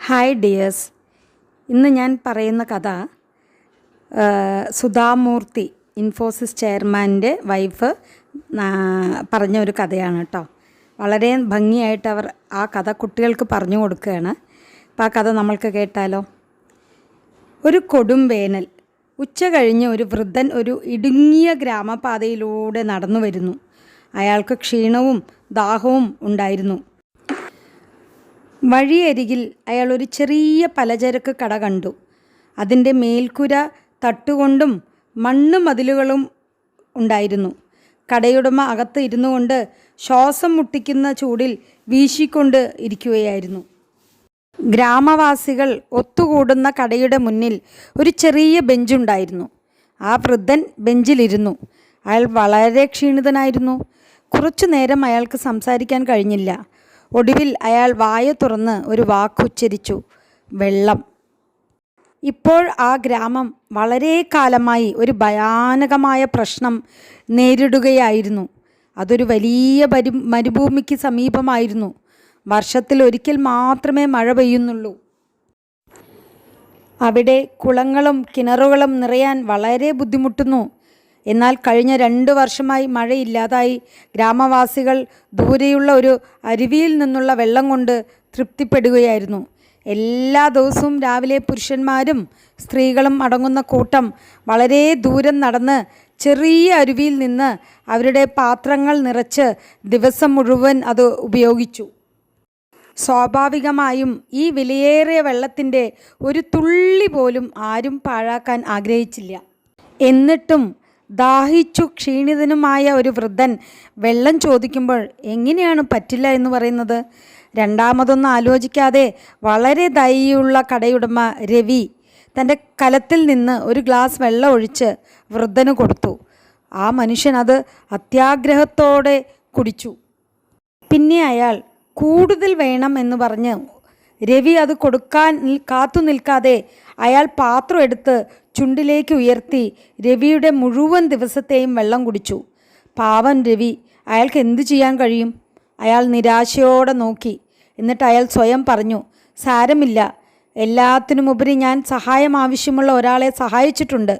Hi dears, ഇന്ന് ഞാൻ പറയുന്ന കഥ സുധാമൂർത്തി ഇൻഫോസിസ് ചെയർമാൻ്റെ വൈഫ് പറഞ്ഞ ഒരു കഥയാണ് കേട്ടോ. വളരെ ഭംഗിയായിട്ട് അവർ ആ കഥ കുട്ടികൾക്ക് പറഞ്ഞു കൊടുക്കുകയാണ്. അപ്പോൾ ആ കഥ നമ്മൾക്ക് കേട്ടാലോ. ഒരു കൊടും വേനൽ ഉച്ച കഴിഞ്ഞ് ഒരു വൃദ്ധൻ ഒരു ഇടുങ്ങിയ ഗ്രാമപാതയിലൂടെ നടന്നു വരുന്നു. അയാൾക്ക് ക്ഷീണവും ദാഹവും ഉണ്ടായിരുന്നു. വഴിയരികിൽ അയാൾ ഒരു ചെറിയ പലചരക്ക് കട കണ്ടു. അതിൻ്റെ മേൽക്കുര തട്ടുകൊണ്ടും മണ്ണ് മതിലുകളും ഉണ്ടായിരുന്നു. കടയുടമ അകത്ത് ഇരുന്നു കൊണ്ട് ശ്വാസം മുട്ടിക്കുന്ന ചൂടിൽ വീശിക്കൊണ്ട് ഇരിക്കുകയായിരുന്നു. ഗ്രാമവാസികൾ ഒത്തുകൂടുന്ന കടയുടെ മുന്നിൽ ഒരു ചെറിയ ബെഞ്ചുണ്ടായിരുന്നു. ആ വൃദ്ധൻ ബെഞ്ചിലിരുന്നു. അയാൾ വളരെ ക്ഷീണിതനായിരുന്നു. കുറച്ചു നേരം അയാൾക്ക് സംസാരിക്കാൻ കഴിഞ്ഞില്ല. ഒടുവിൽ അയാൾ വായ തുറന്ന് ഒരു വാക്കുച്ചരിച്ചു: വെള്ളം. ഇപ്പോൾ ആ ഗ്രാമം വളരെ കാലമായി ഒരു ഭയാനകമായ പ്രശ്നം നേരിടുകയായിരുന്നു. അതൊരു വലിയ മരുഭൂമിക്ക് സമീപമായിരുന്നു. വർഷത്തിൽ ഒരിക്കൽ മാത്രമേ മഴ പെയ്യുന്നുള്ളൂ. അവിടെ കുളങ്ങളും കിണറുകളും നിറയാൻ വളരെ ബുദ്ധിമുട്ടുന്നു. എന്നാൽ കഴിഞ്ഞ 2 വർഷമായി മഴയില്ലാതായി ഗ്രാമവാസികൾ ദൂരെയുള്ള ഒരു അരുവിയിൽ നിന്നുള്ള വെള്ളം കൊണ്ട് തൃപ്തിപ്പെടുകയായിരുന്നു. എല്ലാ ദിവസവും രാവിലെ പുരുഷന്മാരും സ്ത്രീകളും അടങ്ങുന്ന കൂട്ടം വളരെ ദൂരം നടന്ന് ചെറിയ അരുവിയിൽ നിന്ന് അവരുടെ പാത്രങ്ങൾ നിറച്ച് ദിവസം മുഴുവൻ അത് ഉപയോഗിച്ചു. സ്വാഭാവികമായും ഈ വിലയേറിയ വെള്ളത്തിൻ്റെ ഒരു തുള്ളി പോലും ആരും പാഴാക്കാൻ ആഗ്രഹിച്ചില്ല. എന്നിട്ടും ദാഹിച്ചു ക്ഷീണിതനുമായ ഒരു വൃദ്ധൻ വെള്ളം ചോദിക്കുമ്പോൾ എങ്ങനെയാണ് പറ്റില്ല എന്ന് പറയുന്നത്? രണ്ടാമതൊന്നും ആലോചിക്കാതെ വളരെ ദയുള്ള കടയുടമ രവി തൻ്റെ കലത്തിൽ നിന്ന് ഒരു ഗ്ലാസ് വെള്ളം ഒഴിച്ച് വൃദ്ധന് കൊടുത്തു. ആ മനുഷ്യൻ അത് അത്യാഗ്രഹത്തോടെ കുടിച്ചു. പിന്നെ അയാൾ കൂടുതൽ വേണം എന്ന് പറഞ്ഞ് രവി അത് കൊടുക്കാൻ കാത്തു നിൽക്കാതെ അയാൾ പാത്രം എടുത്ത് ചുണ്ടിലേക്ക് ഉയർത്തി രവിയുടെ മുഴുവൻ ദിവസത്തെയും വെള്ളം കുടിച്ചു. പാവൻ രവി, അയാൾക്ക് എന്തു ചെയ്യാൻ കഴിയും? അയാൾ നിരാശയോടെ നോക്കി. എന്നിട്ട് അയാൾ സ്വയം പറഞ്ഞു: സാരമില്ല, എല്ലാത്തിനുമുപരി ഞാൻ സഹായം ആവശ്യമുള്ള ഒരാളെ സഹായിച്ചിട്ടുണ്ട്.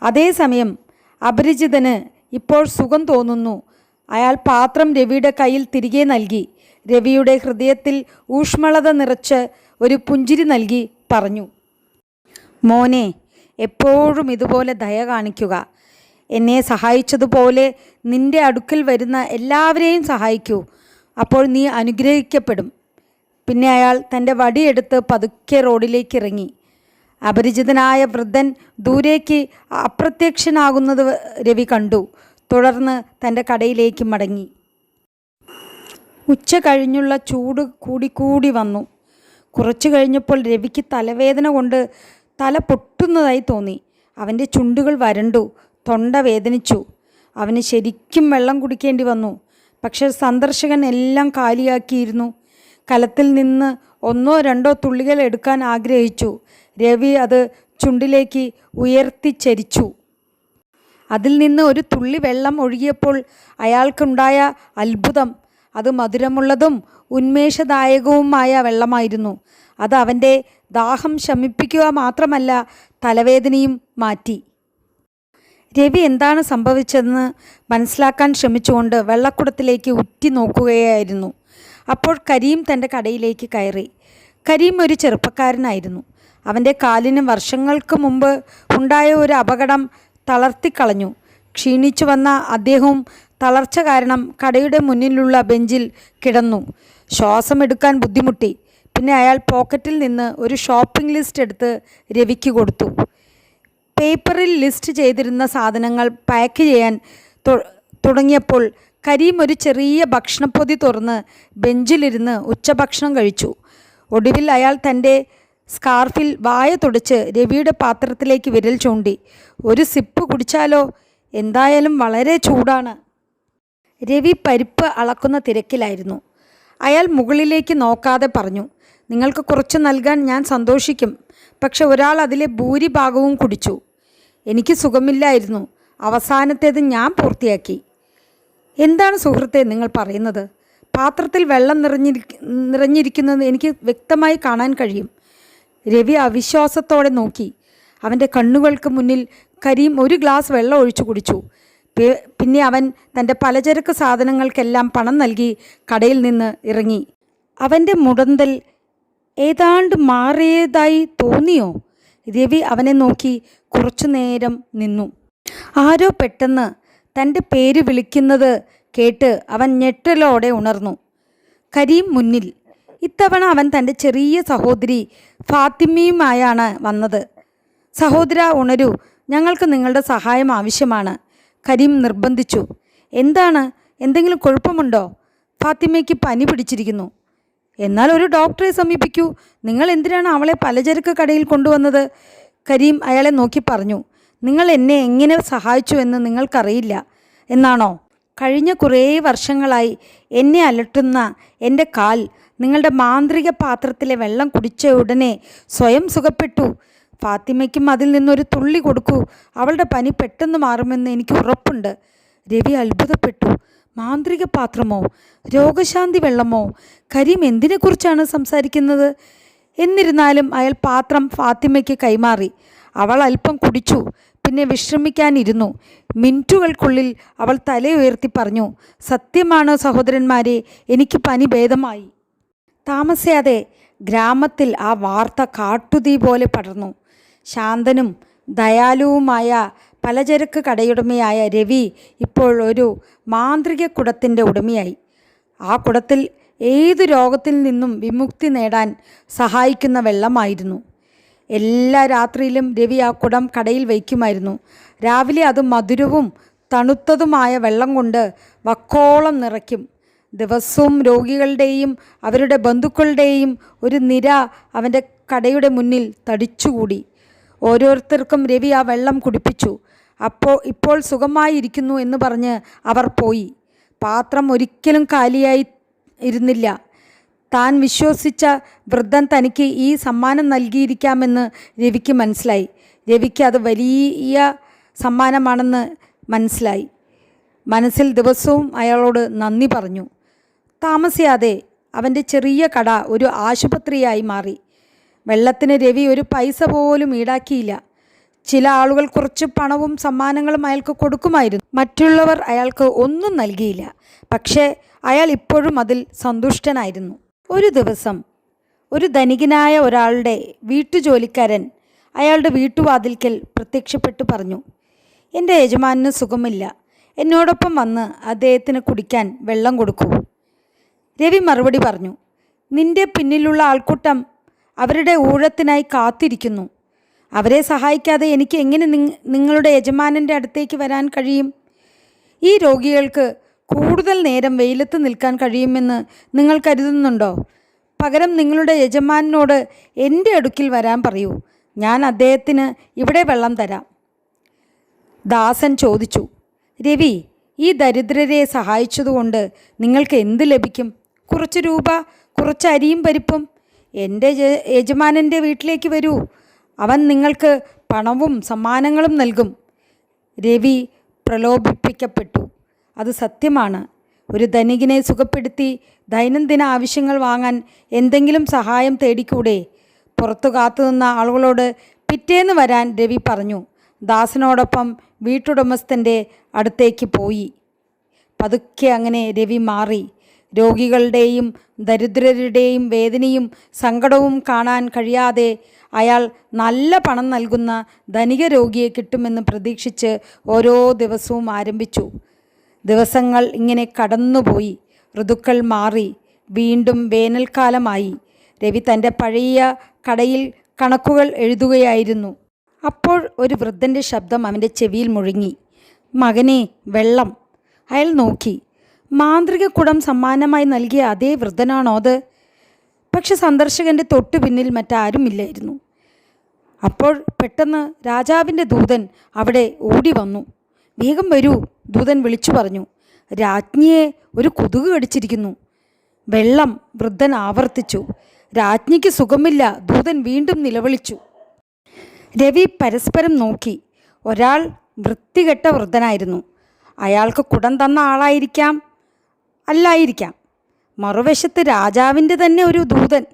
അതേസമയം അപരിചിതന് ഇപ്പോൾ സുഖം തോന്നുന്നു. അയാൾ പാത്രം രവിയുടെ കയ്യിൽ തിരികെ നൽകി. രവിയുടെ ഹൃദയത്തിൽ ഊഷ്മളത നിറച്ച് ഒരു പുഞ്ചിരി നൽകി പറഞ്ഞു: മോനെ, എപ്പോഴും ഇതുപോലെ ദയ കാണിക്കുക. എന്നെ സഹായിച്ചതുപോലെ നിൻ്റെ അടുക്കൽ വരുന്ന എല്ലാവരെയും സഹായിക്കൂ. അപ്പോൾ നീ അനുഗ്രഹിക്കപ്പെടും. പിന്നെ അയാൾ തൻ്റെ വടിയെടുത്ത് പതുക്കെ റോഡിലേക്ക് ഇറങ്ങി. അപരിചിതനായ വൃദ്ധൻ ദൂരേക്ക് അപ്രത്യക്ഷനാകുന്നത് രവി കണ്ടു. തുടർന്ന് തൻ്റെ കടയിലേക്ക് മടങ്ങി. ഉച്ച കഴിഞ്ഞുള്ള ചൂട് കൂടിക്കൂടി വന്നു. കുറച്ചു കഴിഞ്ഞപ്പോൾ രവിക്ക് തലവേദന കൊണ്ട് തല പൊട്ടുന്നതായി തോന്നി. അവൻ്റെ ചുണ്ടുകൾ വരണ്ടു, തൊണ്ട വേദനിച്ചു. അവന് ശരിക്കും വെള്ളം കുടിക്കേണ്ടി വന്നു. പക്ഷേ സന്ദർശകൻ എല്ലാം കാലിയാക്കിയിരുന്നു. കലത്തിൽ നിന്ന് 1-2 തുള്ളികൾ എടുക്കാൻ ആഗ്രഹിച്ചു. രവി അത് ചുണ്ടിലേക്ക് ഉയർത്തിച്ചരിച്ചു. അതിൽ നിന്ന് ഒരു തുള്ളി വെള്ളം ഒഴുകിയപ്പോൾ അയാൾക്കുണ്ടായ അത്ഭുതം! അത് മധുരമുള്ളതും ഉന്മേഷദായകവുമായ വെള്ളമായിരുന്നു. അത് അവൻ്റെ ദാഹം ശമിപ്പിക്കുക മാത്രമല്ല, തലവേദനയും മാറ്റി. രവി എന്താണ് സംഭവിച്ചതെന്ന് മനസ്സിലാക്കാൻ ശ്രമിച്ചുകൊണ്ട് വെള്ളക്കുടത്തിലേക്ക് ഉറ്റി നോക്കുകയായിരുന്നു. അപ്പോൾ കരീം തൻ്റെ കടയിലേക്ക് കയറി. കരീം ഒരു ചെറുപ്പക്കാരനായിരുന്നു. അവൻ്റെ കാലിന് വർഷങ്ങൾക്ക് മുമ്പ് ഉണ്ടായ ഒരു അപകടം തളർത്തിക്കളഞ്ഞു. ക്ഷീണിച്ചു വന്ന അദ്ദേഹവും തളർച്ച കാരണം കടയുടെ മുന്നിലുള്ള ബെഞ്ചിൽ കിടന്നു. ശ്വാസമെടുക്കാൻ ബുദ്ധിമുട്ടി. പിന്നെ അയാൾ പോക്കറ്റിൽ നിന്ന് ഒരു ഷോപ്പിംഗ് ലിസ്റ്റ് എടുത്ത് രവിക്ക് കൊടുത്തു. പേപ്പറിൽ ലിസ്റ്റ് ചെയ്തിരുന്ന സാധനങ്ങൾ പാക്ക് ചെയ്യാൻ തുടങ്ങിയപ്പോൾ കരീം ഒരു ചെറിയ ഭക്ഷണപ്പൊതി തുറന്ന് ബെഞ്ചിലിരുന്ന് ഉച്ചഭക്ഷണം കഴിച്ചു. ഒടുവിൽ അയാൾ തൻ്റെ സ്കാർഫിൽ വായ തുടച്ച് രവിയുടെ പാത്രത്തിലേക്ക് വിരൽ ചൂണ്ടി. ഒരു സിപ്പ് കുടിച്ചാലോ? എന്തായാലും വളരെ ചൂടാണ്. രവി പരിപ്പ് അളക്കുന്ന തിരക്കിലായിരുന്നു. അയാൾ മുകളിലേക്ക് നോക്കാതെ പറഞ്ഞു: നിങ്ങൾക്ക് കുറച്ച് നൽകാൻ ഞാൻ സന്തോഷിക്കും. പക്ഷെ ഒരാൾ അതിലെ ഭൂരിഭാഗവും കുടിച്ചു. എനിക്ക് സുഖമില്ലായിരുന്നു. അവസാനത്തേത് ഞാൻ പൂർത്തിയാക്കി. എന്താണ് സുഹൃത്തെ നിങ്ങൾ പറയുന്നത്? പാത്രത്തിൽ വെള്ളം നിറഞ്ഞിരിക്കുന്നത് എനിക്ക് വ്യക്തമായി കാണാൻ കഴിയും. രവി അവിശ്വാസത്തോടെ നോക്കി. അവൻ്റെ കണ്ണുകൾക്ക് മുന്നിൽ കരീം ഒരു ഗ്ലാസ് വെള്ളം ഒഴിച്ചു കുടിച്ചു. പിന്നെ അവൻ തൻ്റെ പലചരക്ക് സാധനങ്ങൾക്കെല്ലാം പണം നൽകി കടയിൽ നിന്ന് ഇറങ്ങി. അവൻ്റെ മുടന്തൽ ഏതാണ്ട് മാറിയതായി തോന്നിയോ? രവി അവനെ നോക്കി കുറച്ചു നേരം നിന്നു. ആരോ പെട്ടെന്ന് തൻ്റെ പേര് വിളിക്കുന്നത് കേട്ട് അവൻ ഞെട്ടലോടെ ഉണർന്നു. കരീം മുന്നിൽ. ഇത്തവണ അവൻ തൻ്റെ ചെറിയ സഹോദരി ഫാത്തിമയുമായാണ് വന്നത്. സഹോദര, ഉണരൂ, ഞങ്ങൾക്ക് നിങ്ങളുടെ സഹായം ആവശ്യമാണ്, കരീം നിർബന്ധിച്ചു. എന്താണ്? എന്തെങ്കിലും കുഴപ്പമുണ്ടോ? ഫാത്തിമയ്ക്ക് പനി പിടിച്ചിരിക്കുന്നു. എന്നാൽ ഒരു ഡോക്ടറെ സമീപിക്കൂ. നിങ്ങൾ എന്തിനാണ് അവളെ പലചരക്ക് കടയിൽ കൊണ്ടുവന്നത്? കരീം അയാളെ നോക്കി പറഞ്ഞു. നിങ്ങൾ എന്നെ എങ്ങനെ സഹായിച്ചു എന്ന് നിങ്ങൾക്കറിയില്ല എന്നാണോ? കഴിഞ്ഞ കുറേ വർഷങ്ങളായി എന്നെ അലട്ടുന്ന എൻ്റെ കാൽ നിങ്ങളുടെ മാന്ത്രിക പാത്രത്തിലെ വെള്ളം കുടിച്ച ഉടനെ സ്വയം സുഖപ്പെട്ടു. ഫാത്തിമയ്ക്കും അതിൽ നിന്നൊരു തുള്ളി കൊടുക്കൂ. അവളുടെ പനി പെട്ടെന്ന് മാറുമെന്ന് എനിക്ക് ഉറപ്പുണ്ട്. രവി അത്ഭുതപ്പെട്ടു. മാന്ത്രിക പാത്രമോ? രോഗശാന്തി വെള്ളമോ? കരീം എന്തിനെക്കുറിച്ചാണ് സംസാരിക്കുന്നത്? എന്നിരുന്നാലും അയാൾ പാത്രം ഫാത്തിമയ്ക്ക് കൈമാറി. അവൾ അല്പം കുടിച്ചു. പിന്നെ വിശ്രമിക്കാനിരുന്നു. മിനിറ്റുകൾക്കുള്ളിൽ അവൾ തലയുയർത്തി പറഞ്ഞു, സത്യമാണ് സഹോദരന്മാരെ, എനിക്ക് പനി ഭേദമായി. താമസിയാതെ ഗ്രാമത്തിൽ ആ വാർത്ത കാട്ടുതീ പോലെ പടർന്നു. ശാന്തനും ദയാലുവുമായ പലചരക്ക് കടയുടമയായ രവി ഇപ്പോൾ ഒരു മാന്ത്രിക കുടത്തിൻ്റെ ഉടമയായി. ആ കുടത്തിൽ ഏതു രോഗത്തിൽ നിന്നും വിമുക്തി നേടാൻ സഹായിക്കുന്ന വെള്ളമായിരുന്നു. എല്ലാ രാത്രിയിലും രവി ആ കുടം കടയിൽ വയ്ക്കുമായിരുന്നു. രാവിലെ അത് മധുരവും തണുത്തതുമായ വെള്ളം കൊണ്ട് വക്കോളം നിറയ്ക്കും. ദിവസവും രോഗികളുടെയും അവരുടെ ബന്ധുക്കളുടെയും ഒരു നിര അവൻ്റെ കടയുടെ മുന്നിൽ തടിച്ചുകൂടി. ഓരോരുത്തർക്കും രവി ആ വെള്ളം കുടിപ്പിച്ചു. ഇപ്പോൾ സുഖമായിരിക്കുന്നു എന്ന് പറഞ്ഞ് അവർ പോയി. പാത്രം ഒരിക്കലും കാലിയായി ഇരുന്നില്ല. താൻ വിശ്വസിച്ച വൃദ്ധൻ തനിക്ക് ഈ സമ്മാനം നൽകിയിരിക്കാമെന്ന് രവിക്ക് മനസ്സിലായി. രവിക്ക് അത് വലിയ സമ്മാനമാണെന്ന് മനസ്സിലായി. മനസ്സിൽ ദിവസവും അയാളോട് നന്ദി പറഞ്ഞു. താമസിയാതെ അവൻ്റെ ചെറിയ കട ഒരു ആശുപത്രിയായി മാറി. വെള്ളത്തിന് രവി ഒരു പൈസ പോലും ഈടാക്കിയില്ല. ചില ആളുകൾ കുറച്ച് പണവും സമ്മാനങ്ങളും അയാൾക്ക് കൊടുക്കുമായിരുന്നു. മറ്റുള്ളവർ അയാൾക്ക് ഒന്നും നൽകിയില്ല. പക്ഷേ അയാൾ ഇപ്പോഴും അതിൽ സന്തുഷ്ടനായിരുന്നു. ഒരു ദിവസം ഒരു ധനികനായ ഒരാളുടെ വീട്ടുജോലിക്കാരൻ അയാളുടെ വീട്ടുവാതിൽക്കൽ പ്രത്യക്ഷപ്പെട്ടു പറഞ്ഞു, എൻ്റെ യജമാനന് സുഖമില്ല, എന്നോടൊപ്പം വന്ന് അദ്ദേഹത്തിന് കുടിക്കാൻ വെള്ളം കൊടുക്കൂ. രവി മറുപടി പറഞ്ഞു, നിന്റെ പിന്നിലുള്ള ആൾക്കൂട്ടം അവരുടെ ഊഴത്തിനായി കാത്തിരിക്കുന്നു. അവരെ സഹായിക്കാതെ എനിക്ക് എങ്ങനെ നിങ്ങളുടെ യജമാനൻ്റെ അടുത്തേക്ക് വരാൻ കഴിയും? ഈ രോഗികൾക്ക് കൂടുതൽ നേരം വെയിലത്ത് നിൽക്കാൻ കഴിയുമെന്ന് നിങ്ങൾ കരുതുന്നുണ്ടോ? പകരം നിങ്ങളുടെ യജമാനനോട് എൻ്റെ അടുക്കിൽ വരാൻ പറയൂ. ഞാൻ അദ്ദേഹത്തിന് ഇവിടെ വെള്ളം തരാം. ദാസൻ ചോദിച്ചു, രവി, ഈ ദരിദ്രരെ സഹായിച്ചതുകൊണ്ട് നിങ്ങൾക്ക് എന്ത് ലഭിക്കും? കുറച്ച് രൂപ, കുറച്ച് അരിയും പരിപ്പും. എൻ്റെ യജമാനൻ്റെ വീട്ടിലേക്ക് വരൂ, അവൻ നിങ്ങൾക്ക് പണവും സമ്മാനങ്ങളും നൽകും. രവി പ്രലോഭിപ്പിക്കപ്പെട്ടു. അത് സത്യമാണ്. ഒരു ധനികനെ സുഖപ്പെടുത്തി ദൈനംദിന ആവശ്യങ്ങൾ വാങ്ങാൻ എന്തെങ്കിലും സഹായം തേടിക്കൂടെ? പുറത്തു കാത്തുനിന്ന ആളുകളോട് പിറ്റേന്ന് വരാൻ രവി പറഞ്ഞു. ദാസനോടൊപ്പം വീട്ടുടമസ്ഥൻ്റെ അടുത്തേക്ക് പോയി. പതുക്കെ അങ്ങനെ രവി മാറി. രോഗികളുടെയും ദരിദ്രരുടെയും വേദനയും സങ്കടവും കാണാൻ കഴിയാതെ അയാൾ നല്ല പണം നൽകുന്ന ധനിക രോഗിയെ കിട്ടുമെന്ന് പ്രതീക്ഷിച്ച് ഓരോ ദിവസവും ആരംഭിച്ചു. ദിവസങ്ങൾ ഇങ്ങനെ കടന്നുപോയി. ഋതുക്കൾ മാറി. വീണ്ടും വേനൽക്കാലമായി. രവി തൻ്റെ പഴയ കടയിൽ കണക്കുകൾ എഴുതുകയായിരുന്നു. അപ്പോൾ ഒരു വൃദ്ധൻ്റെ ശബ്ദം അവൻ്റെ ചെവിയിൽ മുഴങ്ങി, മകനെ, വെള്ളം. അയാൾ നോക്കി. മാന്ത്രിക കുടം സമ്മാനമായി നൽകിയ അതേ വൃദ്ധനാണോ അത്? പക്ഷെ സന്ദർശകൻ്റെ തൊട്ടു പിന്നിൽ മറ്റാരുമില്ലായിരുന്നു. അപ്പോൾ പെട്ടെന്ന് രാജാവിൻ്റെ ദൂതൻ അവിടെ ഓടി വന്നു. വേഗം വരൂ, ദൂതൻ വിളിച്ചു പറഞ്ഞു. രാജ്ഞിയെ ഒരു കൊതുക് കടിച്ചിരിക്കുന്നു. വെള്ളം, വൃദ്ധൻ ആവർത്തിച്ചു. രാജ്ഞിക്ക് സുഖമില്ല, ദൂതൻ വീണ്ടും നിലവിളിച്ചു. രവി പരസ്പരം നോക്കി. ഒരാൾ വൃത്തികെട്ട വൃദ്ധനായിരുന്നു. അയാൾക്ക് കുടം തന്ന ആളായിരിക്കാം, അല്ലായിരിക്കാം. മറുവശത്ത് രാജാവിൻ്റെ തന്നെ ഒരു ദൂതൻ.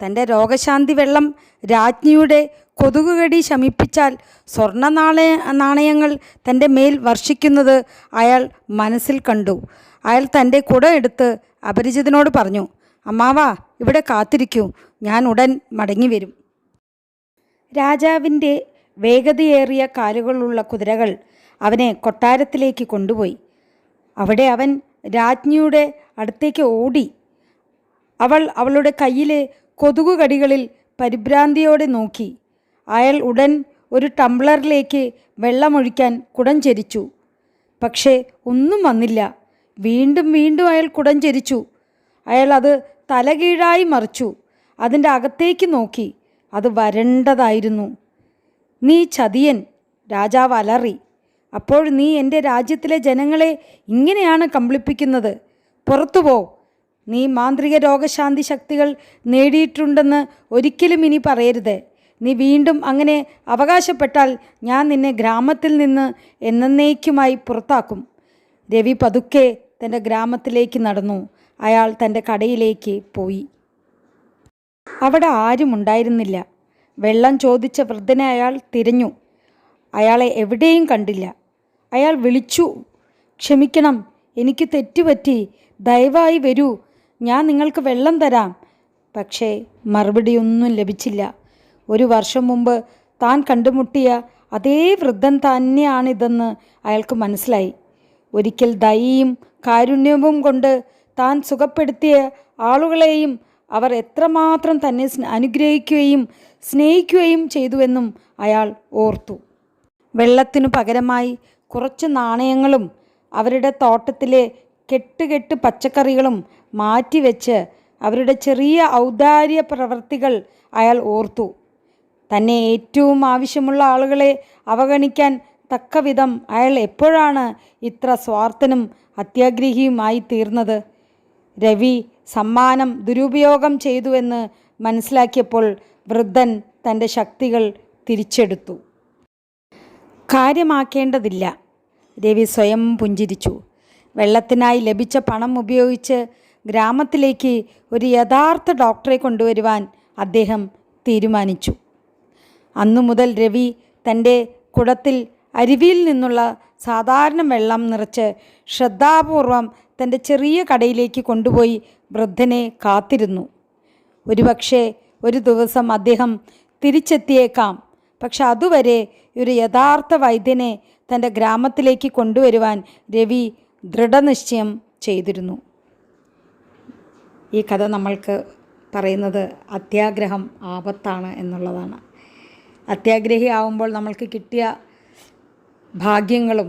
തൻ്റെ രോഗശാന്തി വെള്ളം രാജ്ഞിയുടെ കൊതുകുകടി ശമിപ്പിച്ചാൽ സ്വർണ്ണ നാണയങ്ങൾ തൻ്റെ മേൽ വർഷിക്കുന്നത് അയാൾ മനസ്സിൽ കണ്ടു. അയാൾ തൻ്റെ കുട എടുത്ത് അപരിചിതനോട് പറഞ്ഞു, അമ്മാവാ, ഇവിടെ കാത്തിരിക്കൂ, ഞാൻ ഉടൻ മടങ്ങി വരും. രാജാവിൻ്റെ വേഗതയേറിയ കാലുകളുള്ള കുതിരകൾ അവനെ കൊട്ടാരത്തിലേക്ക് കൊണ്ടുപോയി. അവിടെ അവൻ രാജ്ഞിയുടെ അടുത്തേക്ക് ഓടി. അവൾ അവളുടെ കയ്യിലെ കൊതുകുകടികളിൽ പരിഭ്രാന്തിയോടെ നോക്കി. അയാൾ ഉടൻ ഒരു ടംബ്ലറിലേക്ക് വെള്ളമൊഴിക്കാൻ കുടം ചരിച്ചു. പക്ഷേ ഒന്നും വന്നില്ല. വീണ്ടും വീണ്ടും അയാൾ കുടം ചരിച്ചു. അയാൾ അത് തലകീഴായി മറിച്ചു. അതിൻ്റെ അകത്തേക്ക് നോക്കി. അത് വരണ്ടതായിരുന്നു. നീ ചതിയൻ, രാജാവ് അലറി. അപ്പോൾ നീ എൻ്റെ രാജ്യത്തിലെ ജനങ്ങളെ ഇങ്ങനെയാണ് കമ്പിളിപ്പിക്കുന്നത്? പുറത്തുപോ. നീ മാന്ത്രിക രോഗശാന്തി ശക്തികൾ നേടിയിട്ടുണ്ടെന്ന് ഒരിക്കലും ഇനി പറയരുത്. നീ വീണ്ടും അങ്ങനെ അവകാശപ്പെട്ടാൽ ഞാൻ നിന്നെ ഗ്രാമത്തിൽ നിന്ന് എന്നേക്കുമായി പുറത്താക്കും. രവി പതുക്കെ തൻ്റെ ഗ്രാമത്തിലേക്ക് നടന്നു. അയാൾ തൻ്റെ കടയിലേക്ക് പോയി. അവിടെ ആരുമുണ്ടായിരുന്നില്ല. വെള്ളം ചോദിച്ച വൃദ്ധനെ അയാൾ തിരഞ്ഞു. അയാളെ എവിടെയും കണ്ടില്ല. അയാൾ വിളിച്ചു, ക്ഷമിക്കണം, എനിക്ക് തെറ്റുപറ്റി, ദയവായി വരൂ, ഞാൻ നിങ്ങൾക്ക് വെള്ളം തരാം. പക്ഷേ മറുപടിയൊന്നും ലഭിച്ചില്ല. 1 വർഷം മുമ്പ് താൻ കണ്ടുമുട്ടിയ അതേ വൃദ്ധൻ തന്നെയാണിതെന്ന് അയാൾക്ക് മനസ്സിലായി. ഒരിക്കൽ ദയയും കാരുണ്യവും കൊണ്ട് താൻ സുഖപ്പെടുത്തിയ ആളുകളെയും അവർ എത്രമാത്രം തന്നെ അനുഗ്രഹിക്കുകയും സ്നേഹിക്കുകയും ചെയ്തുവെന്നും അയാൾ ഓർത്തു. വെള്ളത്തിനു പകരമായി കുറച്ച് നാണയങ്ങളും അവരുടെ തോട്ടത്തിലെ കെട്ടുകെട്ട് പച്ചക്കറികളും മാറ്റിവെച്ച് അവരുടെ ചെറിയ ഔദാര്യ പ്രവൃത്തികൾ അയാൾ ഓർത്തു. തന്നെ ഏറ്റവും ആവശ്യമുള്ള ആളുകളെ അവഗണിക്കാൻ തക്കവിധം അയാൾ എപ്പോഴാണ് ഇത്ര സ്വാർത്ഥനും അത്യാഗ്രഹിയുമായി തീർന്നത്? രവി സമ്മാനം ദുരുപയോഗം ചെയ്തുവെന്ന് മനസ്സിലാക്കിയപ്പോൾ വൃദ്ധൻ തൻ്റെ ശക്തികൾ തിരിച്ചെടുത്തു. കാര്യമാക്കേണ്ടതില്ല, രവി സ്വയം പുഞ്ചിരിച്ചു. വെള്ളത്തിനായി ലഭിച്ച പണം ഉപയോഗിച്ച് ഗ്രാമത്തിലേക്ക് ഒരു യഥാർത്ഥ ഡോക്ടറെ കൊണ്ടുവരുവാൻ അദ്ദേഹം തീരുമാനിച്ചു. അന്നു മുതൽ രവി തൻ്റെ കുടത്തിൽ അരുവിയിൽ നിന്നുള്ള സാധാരണ വെള്ളം നിറച്ച് ശ്രദ്ധാപൂർവം തൻ്റെ ചെറിയ കടയിലേക്ക് കൊണ്ടുപോയി വൃദ്ധനെ കാത്തിരുന്നു. ഒരുപക്ഷെ ഒരു ദിവസം അദ്ദേഹം തിരിച്ചെത്തിയേക്കാം. പക്ഷെ അതുവരെ ഒരു യഥാർത്ഥ വൈദ്യനെ തൻ്റെ ഗ്രാമത്തിലേക്ക് കൊണ്ടുവരുവാൻ രവി ദൃഢനിശ്ചയം ചെയ്തിരുന്നു. ഈ കഥ നമ്മൾക്ക് പറയുന്നത് അത്യാഗ്രഹം ആപത്താണ് എന്നുള്ളതാണ്. അത്യാഗ്രഹി ആവുമ്പോൾ നമ്മൾക്ക് കിട്ടിയ ഭാഗ്യങ്ങളും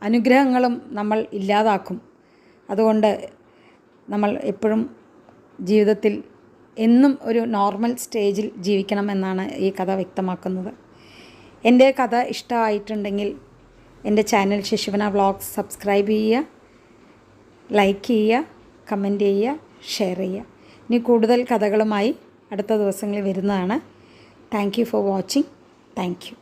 അനുഗ്രഹങ്ങളും നമ്മൾ ഇല്ലാതാക്കും. അതുകൊണ്ട് നമ്മൾ എപ്പോഴും ജീവിതത്തിൽ എന്നും ഒരു നോർമൽ സ്റ്റേജിൽ ജീവിക്കണമെന്നാണ് ഈ കഥ വ്യക്തമാക്കുന്നത്. എൻ്റെ കഥ ഇഷ്ടമായിട്ടുണ്ടെങ്കിൽ എൻ്റെ ചാനൽ ശശിവന വ്ളോഗ്സ് സബ്സ്ക്രൈബ് ചെയ്യുക, ലൈക്ക് ചെയ്യുക, കമൻറ്റ് ചെയ്യുക, ഷെയർ ചെയ്യുക. ഇനി കൂടുതൽ കഥകളുമായി അടുത്ത ദിവസങ്ങളിൽ വരുന്നതാണ്. Thank you for watching. Thank you.